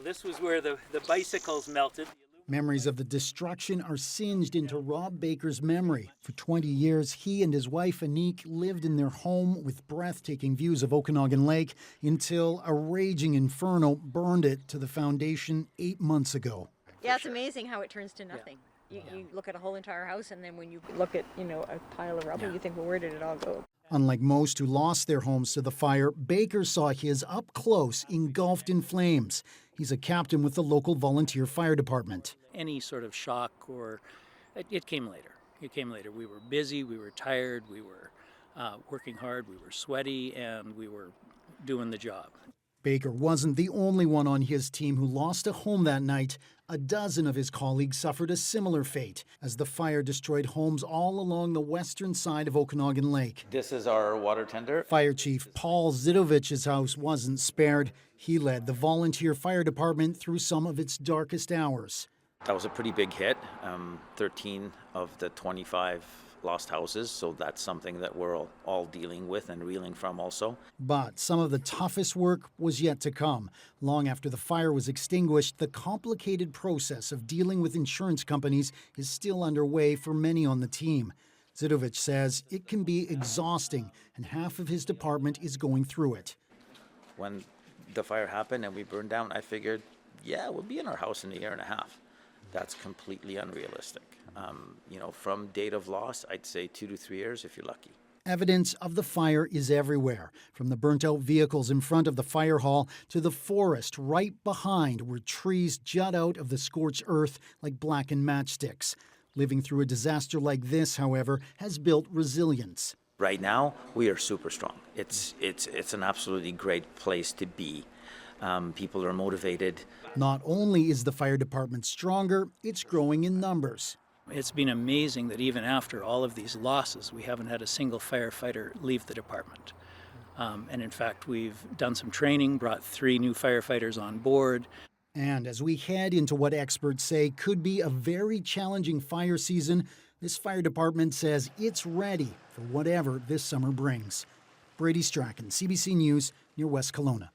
this was where the bicycles melted. Memories of the destruction are singed into Rob Baker's memory. For 20 years, he and his wife, Anique, lived in their home with breathtaking views of Okanagan Lake until a raging inferno burned it to the foundation 8 months ago. Yeah, it's amazing how it turns to nothing. You look at a whole entire house, and then when you look at, a pile of rubble, you think, well, where did it all go? Unlike most who lost their homes to the fire, Baker saw his up close, engulfed in flames. He's a captain with the local volunteer fire department. Any sort of shock it came later. It came later. We were busy, we were tired, we were working hard, we were sweaty, and we were doing the job. Baker wasn't the only one on his team who lost a home that night. A dozen of his colleagues suffered a similar fate as the fire destroyed homes all along the western side of Okanagan Lake. This is our water tender. Fire Chief Paul Zidovich's house wasn't spared. He led the volunteer fire department through some of its darkest hours. That was a pretty big hit. 13 of the 25 lost houses, so that's something that we're all dealing with and reeling from also. But some of the toughest work was yet to come. Long after the fire was extinguished, the complicated process of dealing with insurance companies is still underway for many on the team. Zidovich says it can be exhausting, and half of his department is going through it. When the fire happened and we burned down, I figured, we'll be in our house in a year and a half. That's completely unrealistic. From date of loss, I'd say 2 to 3 years if you're lucky. Evidence of the fire is everywhere, from the burnt-out vehicles in front of the fire hall to the forest right behind where trees jut out of the scorched earth like blackened matchsticks. Living through a disaster like this, however, has built resilience. Right now, we are super strong. It's an absolutely great place to be. People are motivated. Not only is the fire department stronger, it's growing in numbers. It's been amazing that even after all of these losses, we haven't had a single firefighter leave the department. And in fact, we've done some training, brought 3 new firefighters on board. And as we head into what experts say could be a very challenging fire season, this fire department says it's ready for whatever this summer brings. Brady Strachan, CBC News, near West Kelowna.